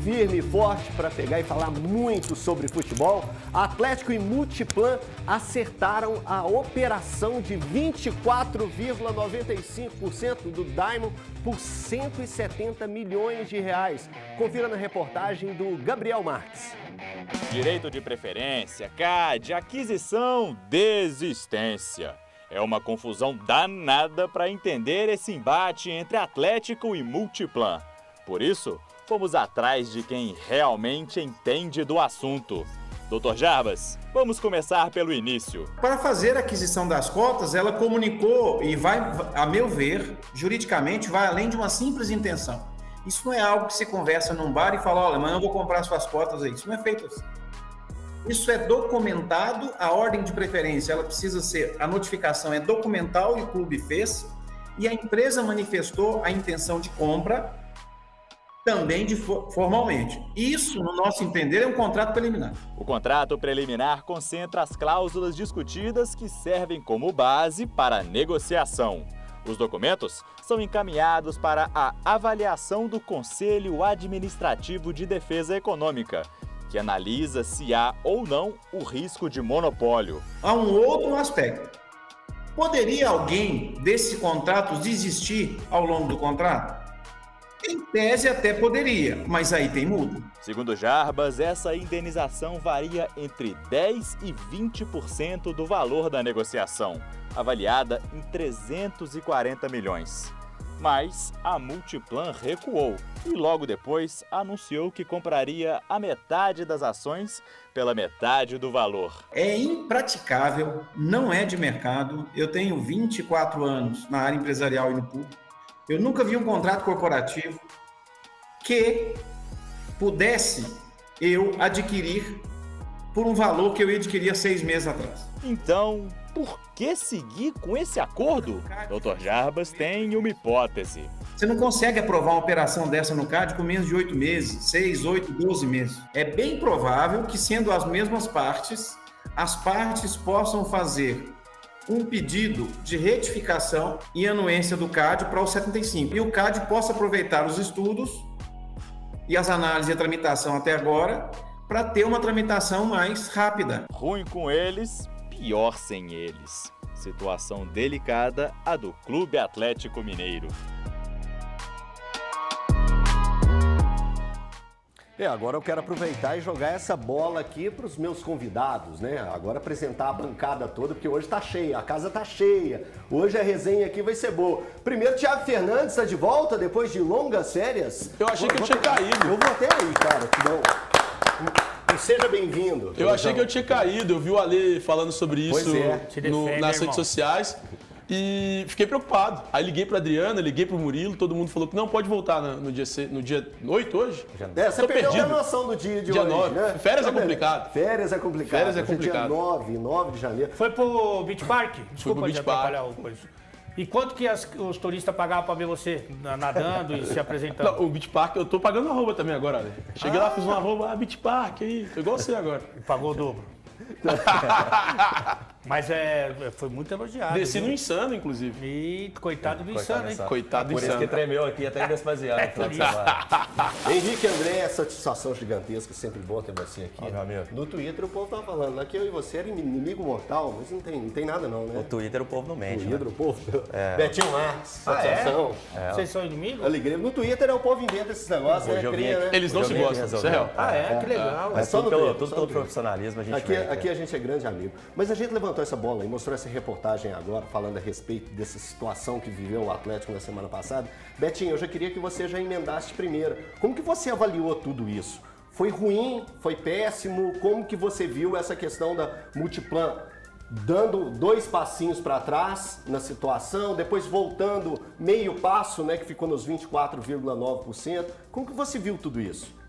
firme e forte para pegar e falar muito sobre futebol. Atlético e Multiplan acertaram a operação de 24,95% do Diamond por 170 milhões de reais. Confira na reportagem do Gabriel Marques. Direito de preferência, CAD, aquisição, desistência. É uma confusão danada para entender esse embate entre Atlético e Multiplan. Por isso, fomos atrás de quem realmente entende do assunto. Dr. Jarbas, vamos começar pelo início. Para fazer a aquisição das cotas, ela comunicou e vai, a meu ver, juridicamente, vai além de uma simples intenção. Isso não é algo que se conversa num bar e fala, olha, amanhã eu vou comprar suas cotas aí. Isso não é feito assim. Isso é documentado, a ordem de preferência, ela precisa ser, a notificação é documental e o clube fez, e a empresa manifestou a intenção de compra também formalmente. Isso, no nosso entender, é um contrato preliminar. O contrato preliminar concentra as cláusulas discutidas que servem como base para a negociação. Os documentos são encaminhados para a avaliação do Conselho Administrativo de Defesa Econômica, que analisa se há ou não o risco de monopólio. Há um outro aspecto. Poderia alguém desse contrato desistir ao longo do contrato? Em tese até poderia, mas aí tem multa. Segundo Jarbas, essa indenização varia entre 10% e 20% do valor da negociação, avaliada em 340 milhões. Mas a Multiplan recuou e logo depois anunciou que compraria a metade das ações pela metade do valor. É impraticável, não é de mercado. Eu tenho 24 anos na área empresarial e no público. Eu nunca vi um contrato corporativo que pudesse eu adquirir por um valor que eu adquiria 6 meses atrás. Então, por que seguir com esse acordo? Dr. Jarbas tem uma hipótese. Você não consegue aprovar uma operação dessa no CAD com menos de 8 meses, 6, 8, 12 meses. É bem provável que, sendo as mesmas partes, as partes possam fazer um pedido de retificação e anuência do CAD para o 75. E o CAD possa aproveitar os estudos e as análises e a tramitação até agora para ter uma tramitação mais rápida. Ruim com eles, pior sem eles. Situação delicada a do Clube Atlético Mineiro. Agora eu quero aproveitar e jogar essa bola aqui para os meus convidados, né? Agora apresentar a bancada toda, porque hoje tá cheia, a casa tá cheia. Hoje a resenha aqui vai ser boa. Primeiro, Thiago Fernandes está de volta depois de longas férias. Eu achei que eu tinha caído. Eu vou até aí, cara. Não. Seja bem-vindo. Eu achei que eu tinha caído. Eu vi o Ale falando sobre isso nas redes sociais. E fiquei preocupado. Aí liguei para Adriana, liguei para o Murilo, todo mundo falou que não pode voltar no dia 8 hoje. Você perdeu a noção do dia de dia hoje, 9. né? Férias é complicado. Férias é complicado. Férias é complicado. Dia 9 de janeiro. Foi pro Beach Park? Desculpa te atrapalhar o coisa. E quanto que os turistas pagavam para ver você nadando e se apresentando? Não, o Beach Park, eu tô pagando arroba também agora, Ale. Cheguei lá, fiz uma arroba, Beach Park aí, tô igual você agora. E pagou o dobro. Mas foi muito elogiado. Desci no Insano, inclusive. E coitado do Insano, hein? Coitado do Por Insano. isso que tremeu aqui até desfaseado. Henrique André, satisfação gigantesca, sempre bom ter você aqui. Meu amigo. No Twitter o povo tava falando, aqui eu e você era inimigo mortal, mas não tem nada não, né? No Twitter o povo não mente. No Twitter o povo... Betinho Marques, satisfação. Vocês são inimigos? Alegria. No Twitter o povo inventa esses negócios, Hoje eu vim cria, aqui. né? Eles não se gostam, isso é real. Que legal. É só no Tudo Twitter, pelo profissionalismo a gente aqui a gente é grande amigo. Mas a gente levantou essa bola e mostrou essa reportagem agora, falando a respeito dessa situação que viveu o Atlético na semana passada. Betinho, eu já queria que você já emendasse primeiro. Como que você avaliou tudo isso? Foi ruim? Foi péssimo? Como que você viu essa questão da Multiplan dando 2 passinhos para trás na situação, depois voltando meio passo, né, que ficou nos 24,9%? Como que você viu tudo isso?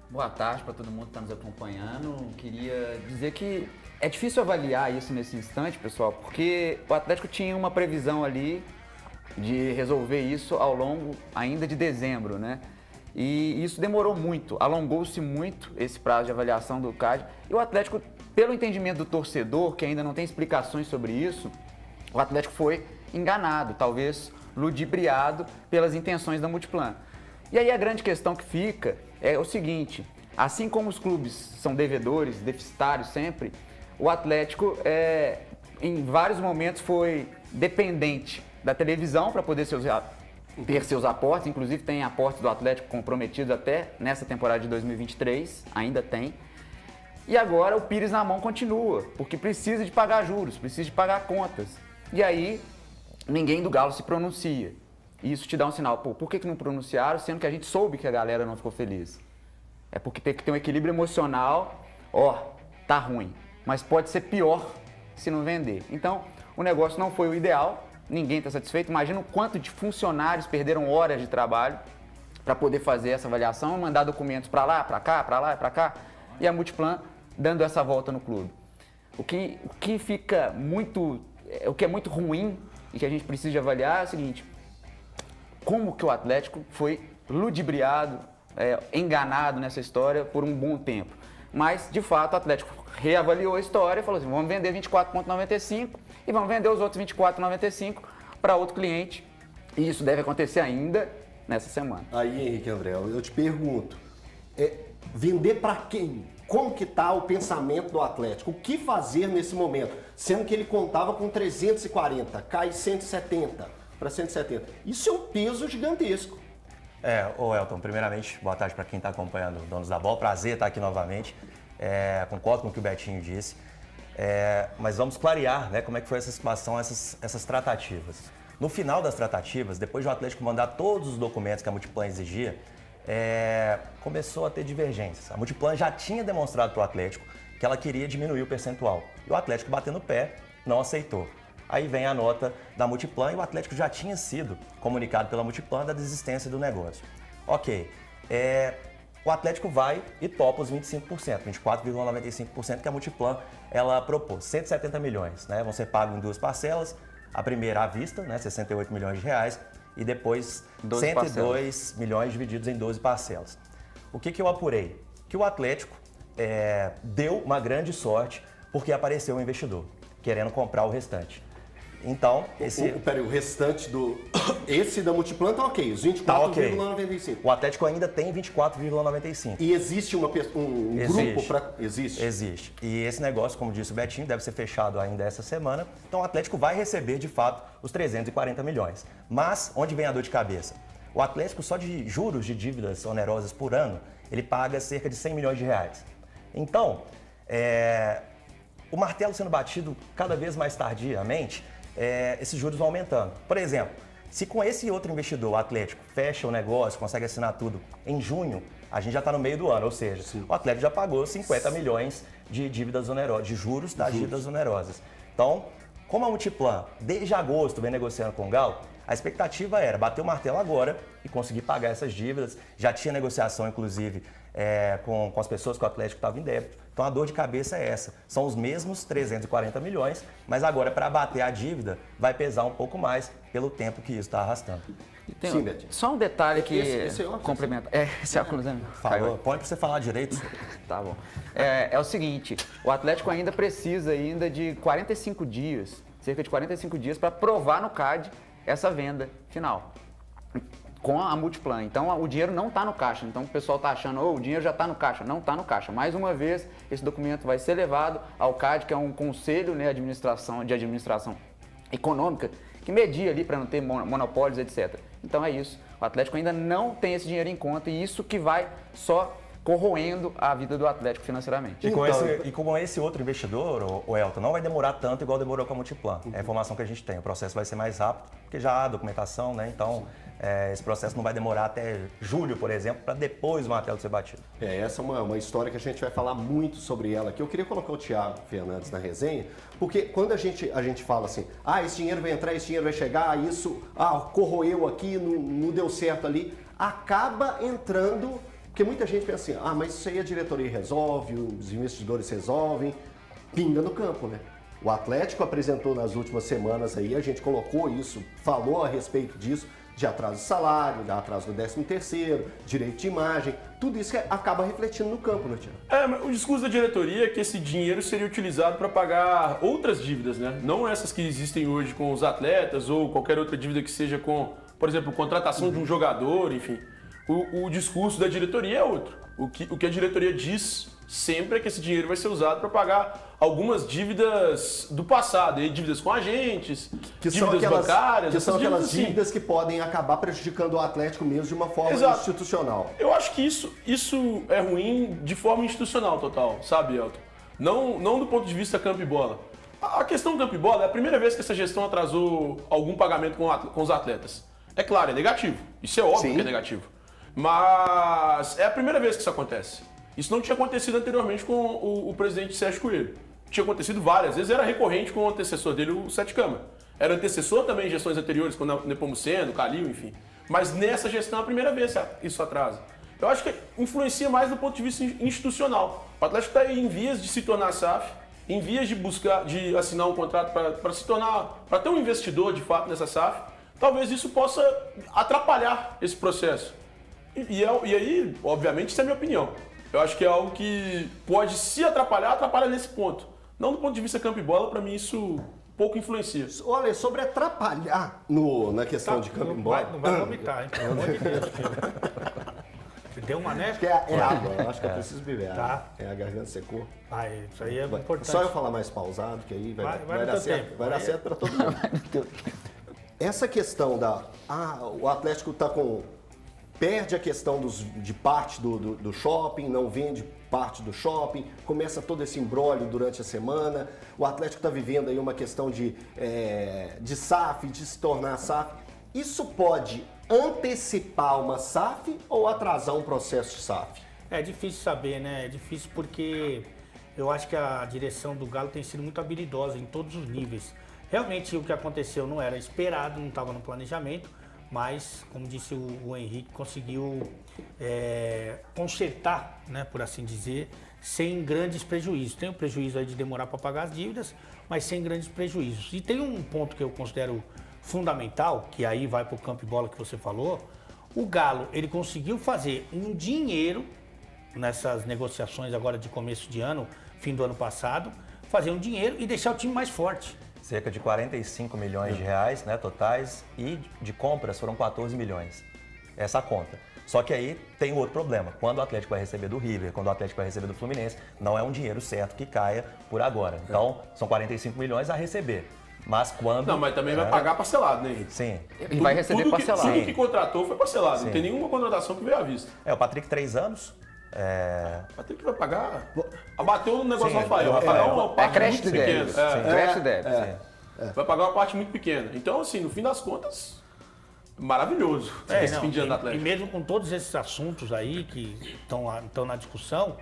Boa tarde para todo mundo que está nos acompanhando. Queria dizer que é difícil avaliar isso nesse instante, pessoal, porque o Atlético tinha uma previsão ali de resolver isso ao longo ainda de dezembro, né? E isso demorou muito, alongou-se muito esse prazo de avaliação do CAD. E o Atlético, pelo entendimento do torcedor, que ainda não tem explicações sobre isso, o Atlético foi enganado, talvez ludibriado pelas intenções da Multiplan. E aí a grande questão que fica é o seguinte, assim como os clubes são devedores, deficitários sempre, o Atlético em vários momentos foi dependente da televisão para poder ter seus aportes, inclusive tem aportes do Atlético comprometidos até nessa temporada de 2023, ainda tem. E agora o Pires na mão continua, porque precisa de pagar juros, precisa de pagar contas. E aí ninguém do Galo se pronuncia. E isso te dá um sinal, pô, por que não pronunciaram, sendo que a gente soube que a galera não ficou feliz? É porque tem que ter um equilíbrio emocional, tá ruim, mas pode ser pior se não vender. Então, o negócio não foi o ideal, ninguém está satisfeito. Imagina o quanto de funcionários perderam horas de trabalho para poder fazer essa avaliação, mandar documentos para lá, para cá, para lá e para cá, e a Multiplan dando essa volta no clube. O que fica muito, o que é muito ruim e que a gente precisa de avaliar é o seguinte: como que o Atlético foi ludibriado, enganado nessa história por um bom tempo. Mas, de fato, o Atlético reavaliou a história e falou assim, vamos vender 24,95 e vamos vender os outros 24,95 para outro cliente. E isso deve acontecer ainda nessa semana. Aí, Henrique André, eu te pergunto, vender para quem? Como que está o pensamento do Atlético? O que fazer nesse momento? Sendo que ele contava com 340, cai 170 para 170. Isso é um peso gigantesco. Ô Elton, primeiramente, boa tarde para quem está acompanhando o Donos da Bola. Prazer estar aqui novamente. Concordo com o que o Betinho disse. Mas vamos clarear, né, como é que foi essa situação, essas tratativas. No final das tratativas, depois de o Atlético mandar todos os documentos que a Multiplan exigia, começou a ter divergências. A Multiplan já tinha demonstrado para o Atlético que ela queria diminuir o percentual. E o Atlético, batendo o pé, não aceitou. Aí vem a nota da Multiplan e o Atlético já tinha sido comunicado pela Multiplan da desistência do negócio. Ok, o Atlético vai e topa os 25%, 24,95% que a Multiplan ela propôs. 170 milhões, né? Vão ser pagos em 2 parcelas, a primeira à vista, né? 68 milhões de reais, e depois 102 milhões divididos em 12 parcelas. O que eu apurei? Que o Atlético deu uma grande sorte porque apareceu um investidor querendo comprar o restante. Então, o restante esse da Multiplan tá ok, os 24,95. O Atlético ainda tem 24,95. E existe um grupo para... Existe? Existe. E esse negócio, como disse o Betinho, deve ser fechado ainda essa semana. Então o Atlético vai receber, de fato, os 340 milhões. Mas, onde vem a dor de cabeça? O Atlético, só de juros de dívidas onerosas por ano, ele paga cerca de 100 milhões de reais. Então, o martelo sendo batido cada vez mais tardiamente, esses juros vão aumentando. Por exemplo, se com esse outro investidor, o Atlético, fecha o negócio, consegue assinar tudo em junho, a gente já está no meio do ano, ou seja, o Atlético já pagou 50 milhões de dívidas onerosas, de juros das dívidas onerosas. Então, como a Multiplan, desde agosto, vem negociando com o Galo, a expectativa era bater o martelo agora e conseguir pagar essas dívidas. Já tinha negociação, inclusive, com as pessoas que o Atlético estava em débito. Então a dor de cabeça é essa. São os mesmos 340 milhões, mas agora para abater a dívida vai pesar um pouco mais pelo tempo que isso está arrastando. Sim, só um detalhe que complementa. Esse óculos falou. Põe para você falar direito. Tá bom. É o seguinte, o Atlético ainda precisa de 45 dias, cerca de 45 dias para provar no CAD essa venda final com a Multiplan. Então o dinheiro não está no caixa. Então o pessoal está achando, o dinheiro já está no caixa. Não está no caixa. Mais uma vez, esse documento vai ser levado ao CAD, que é um conselho, né, de administração econômica, que media ali para não ter monopólios, etc. Então é isso. O Atlético ainda não tem esse dinheiro em conta e isso que vai só corroendo a vida do Atlético financeiramente. E com esse outro investidor, o Elton, não vai demorar tanto igual demorou com a Multiplan. É a informação que a gente tem. O processo vai ser mais rápido, porque já há documentação, né? Então, esse processo não vai demorar até julho, por exemplo, para depois o martelo ser batido. Essa é uma história que a gente vai falar muito sobre ela aqui. Eu queria colocar o Thiago Fernandes na resenha, porque quando a gente fala assim, esse dinheiro vai entrar, esse dinheiro vai chegar, isso corroeu aqui, não deu certo ali, acaba entrando... Porque muita gente pensa assim, mas isso aí a diretoria resolve, os investidores resolvem, pinga no campo, né? O Atlético apresentou nas últimas semanas aí, a gente colocou isso, falou a respeito disso, de atraso de salário, de atraso do 13º, direito de imagem, tudo isso que acaba refletindo no campo, né, Tiago? Mas o discurso da diretoria é que esse dinheiro seria utilizado para pagar outras dívidas, né? Não essas que existem hoje com os atletas ou qualquer outra dívida que seja com, por exemplo, contratação de um jogador, enfim. O discurso da diretoria é outro. O que a diretoria diz sempre é que esse dinheiro vai ser usado para pagar algumas dívidas do passado, e dívidas com agentes, dívidas bancárias. Que são aquelas assim. dívidas que podem acabar prejudicando o Atlético mesmo de uma forma institucional. Eu acho que isso é ruim de forma institucional total, sabe, Elton? Não do ponto de vista campo e bola. A questão do campo e bola é a primeira vez que essa gestão atrasou algum pagamento com os atletas. É claro, é negativo. Isso é óbvio que é negativo. Mas é a primeira vez que isso acontece. Isso não tinha acontecido anteriormente com o presidente Sérgio Coelho. Tinha acontecido várias vezes, era recorrente com o antecessor dele, o Sete Câmara. Era antecessor também em gestões anteriores, com o Nepomuceno, o Calil, enfim. Mas nessa gestão é a primeira vez que isso atrasa. Eu acho que influencia mais do ponto de vista institucional. O Atlético está em vias de se tornar SAF, em vias de assinar um contrato para se tornar, para ter um investidor de fato nessa SAF. Talvez isso possa atrapalhar esse processo. E aí, obviamente, isso é a minha opinião. Eu acho que é algo que pode se atrapalha nesse ponto. Não do ponto de vista campo e bola, para mim isso pouco influencia. Olha, sobre atrapalhar na questão de campo e bola... Não vai vomitar, hein? Pelo amor de Deus. Você deu uma, né? Acho que é água, eu acho que eu preciso beber água. Tá. A garganta secou. Isso aí é importante. Só eu falar mais pausado, que aí vai dar certo. Tempo. Vai dar certo para todo mundo. Essa questão o Atlético perde a questão de parte do shopping, não vende parte do shopping, começa todo esse imbróglio durante a semana. O Atlético está vivendo aí uma questão de SAF, de se tornar SAF. Isso pode antecipar uma SAF ou atrasar um processo de SAF? É difícil saber, né? É difícil porque eu acho que a direção do Galo tem sido muito habilidosa em todos os níveis. Realmente o que aconteceu não era esperado, não estava no planejamento, mas, como disse o Henrique, conseguiu consertar, né, por assim dizer, sem grandes prejuízos. Tem um prejuízo aí de demorar para pagar as dívidas, mas sem grandes prejuízos. E tem um ponto que eu considero fundamental, que aí vai para o campo e bola que você falou. O Galo, ele conseguiu fazer um dinheiro nessas negociações agora de começo de ano, fim do ano passado, fazer um dinheiro e deixar o time mais forte. Cerca de 45 milhões de reais, né, totais, e de compras foram 14 milhões. Essa conta. Só que aí tem outro problema. Quando o Atlético vai receber do River, quando o Atlético vai receber do Fluminense, não é um dinheiro certo que caia por agora. Então, são 45 milhões a receber. Mas quando... Não, mas também vai pagar parcelado, né, Henrique? Sim. E vai receber parcelado. Tudo que contratou foi parcelado. Não tem nenhuma contratação que veio à vista. O Patrick, 3 anos. O Patrick vai pagar... Abateu no negócio do Rafael. Vai pagar uma parte muito pequena. Crédito débito. Vai pagar uma parte muito pequena. Então, assim, no fim das contas, maravilhoso esse fim de ano do Atlético. E mesmo com todos esses assuntos aí que estão na discussão,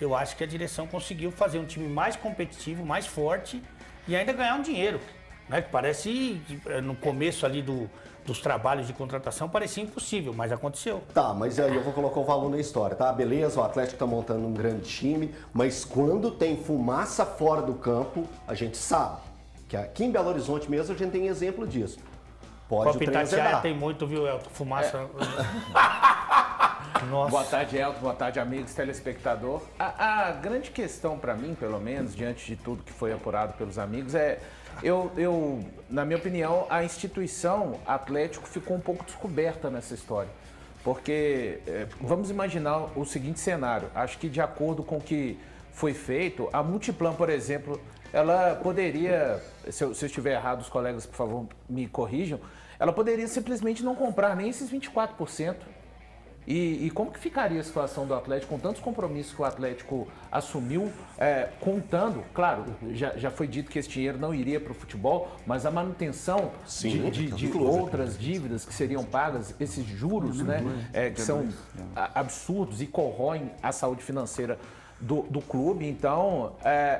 eu acho que a direção conseguiu fazer um time mais competitivo, mais forte e ainda ganhar um dinheiro. Né? Que parece, no começo ali dos trabalhos de contratação, parecia impossível, mas aconteceu. Tá, mas aí eu vou colocar o valor na história, tá? Beleza, o Atlético tá montando um grande time, mas quando tem fumaça fora do campo, a gente sabe que aqui em Belo Horizonte mesmo a gente tem exemplo disso. Pode o trem azedar. Tem muito, viu, Elton? Fumaça... Nossa. Boa tarde, Elton. Boa tarde, amigos, telespectador. A grande questão para mim, pelo menos, diante de tudo que foi apurado pelos amigos, na minha opinião, a instituição Atlético ficou um pouco descoberta nessa história. Porque vamos imaginar o seguinte cenário. Acho que de acordo com o que foi feito, a Multiplan, por exemplo, ela poderia, se eu estiver errado, os colegas, por favor, me corrijam, ela poderia simplesmente não comprar nem esses 24%. E como que ficaria a situação do Atlético com tantos compromissos que o Atlético assumiu, contando, claro, já foi dito que esse dinheiro não iria para o futebol, mas a manutenção de outras dívidas que seriam pagas, esses juros, né, que são absurdos e corroem a saúde financeira do clube. Então,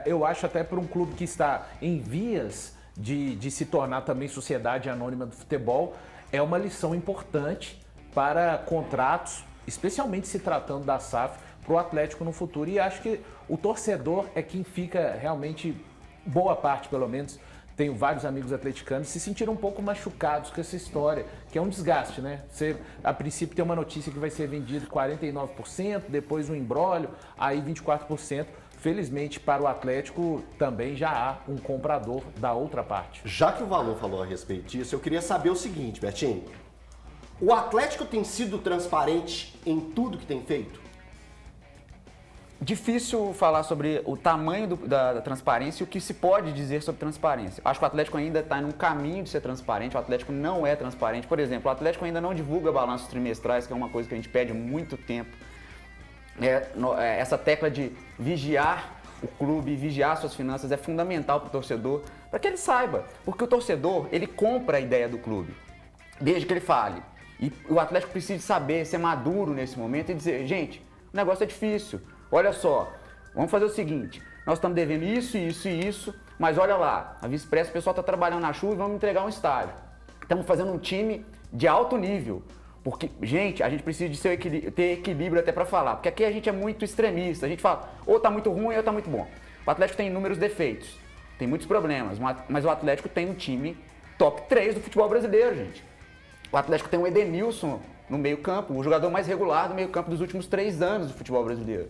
eu acho até para um clube que está em vias de se tornar também sociedade anônima do futebol, é uma lição importante para contratos, especialmente se tratando da SAF, para o Atlético no futuro. E acho que o torcedor é quem fica realmente, boa parte pelo menos, tenho vários amigos atleticanos, se sentiram um pouco machucados com essa história, que é um desgaste, né? Você, a princípio, tem uma notícia que vai ser vendido 49%, depois um imbróglio, aí 24%. Felizmente, para o Atlético, também já há um comprador da outra parte. Já que o Valor falou a respeito disso, eu queria saber o seguinte, Betinho. O Atlético tem sido transparente em tudo que tem feito? Difícil falar sobre o tamanho da transparência e o que se pode dizer sobre transparência. Acho que o Atlético ainda está num caminho de ser transparente, o Atlético não é transparente. Por exemplo, o Atlético ainda não divulga balanços trimestrais, que é uma coisa que a gente pede há muito tempo. Essa tecla de vigiar o clube, vigiar suas finanças é fundamental para o torcedor, para que ele saiba. Porque o torcedor, ele compra a ideia do clube, desde que ele fale. E o Atlético precisa saber, ser maduro nesse momento e dizer, gente, o negócio é difícil. Olha só, vamos fazer o seguinte, nós estamos devendo isso, isso e isso, mas olha lá, a Vice-Pressa, o pessoal está trabalhando na chuva e vamos entregar um estádio. Estamos fazendo um time de alto nível, porque, gente, a gente precisa de ter equilíbrio até para falar, porque aqui a gente é muito extremista, a gente fala, ou está muito ruim ou está muito bom. O Atlético tem inúmeros defeitos, tem muitos problemas, mas o Atlético tem um time top 3 do futebol brasileiro, gente. O Atlético tem o Edenilson no meio campo, o jogador mais regular do meio campo dos últimos 3 anos do futebol brasileiro.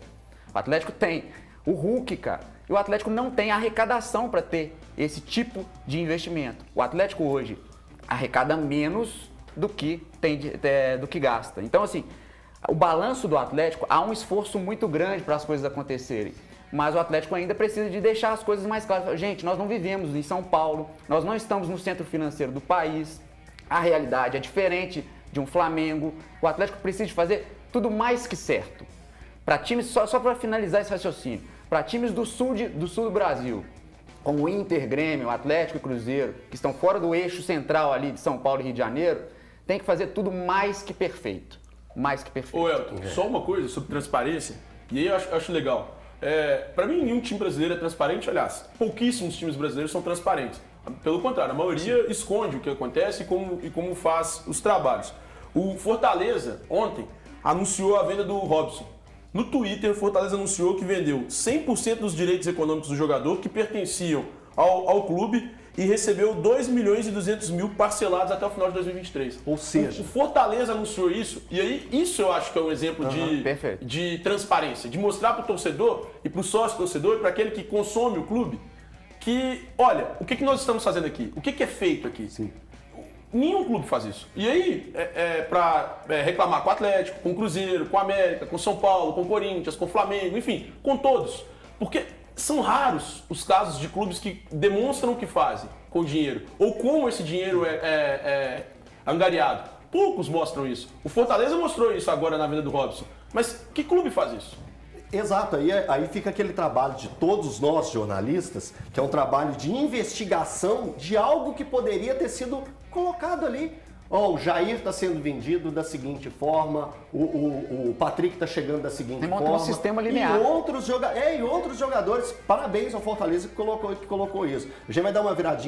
O Atlético tem o Hulk, cara, e o Atlético não tem arrecadação para ter esse tipo de investimento. O Atlético hoje arrecada menos do que gasta. Então, assim, o balanço do Atlético, há um esforço muito grande para as coisas acontecerem. Mas o Atlético ainda precisa de deixar as coisas mais claras. Gente, nós não vivemos em São Paulo, nós não estamos no centro financeiro do país, a realidade é diferente de um Flamengo. O Atlético precisa de fazer tudo mais que certo. Para times, só para finalizar esse raciocínio, para times do sul do Brasil, como o Inter, Grêmio, Atlético e Cruzeiro, que estão fora do eixo central ali de São Paulo e Rio de Janeiro, tem que fazer tudo mais que perfeito. Mais que perfeito. Ô Elton, só uma coisa sobre transparência, e aí eu acho legal. Para mim, nenhum time brasileiro é transparente, aliás, pouquíssimos times brasileiros são transparentes. Pelo contrário, a maioria esconde o que acontece e como faz os trabalhos. O Fortaleza, ontem, anunciou a venda do Robson. No Twitter, o Fortaleza anunciou que vendeu 100% dos direitos econômicos do jogador que pertenciam ao clube e recebeu 2.200.000 parcelados até o final de 2023. Ou seja, o Fortaleza anunciou isso, e aí isso eu acho que é um exemplo de transparência, de mostrar para o torcedor e para o sócio-torcedor e para aquele que consome o clube que, olha, o que nós estamos fazendo aqui? O que é feito aqui? Sim. Nenhum clube faz isso. E aí, para reclamar com o Atlético, com o Cruzeiro, com o América, com o São Paulo, com o Corinthians, com o Flamengo, enfim, com todos. Porque são raros os casos de clubes que demonstram o que fazem com o dinheiro, ou como esse dinheiro é angariado. Poucos mostram isso. O Fortaleza mostrou isso agora na venda do Robson. Mas que clube faz isso? Exato, aí fica aquele trabalho de todos nós jornalistas, que é um trabalho de investigação de algo que poderia ter sido colocado ali. O Jair está sendo vendido da seguinte forma, o Patrick está chegando da seguinte forma. Um sistema linear. E outros jogadores, parabéns ao Fortaleza que colocou isso. A gente vai dar uma viradinha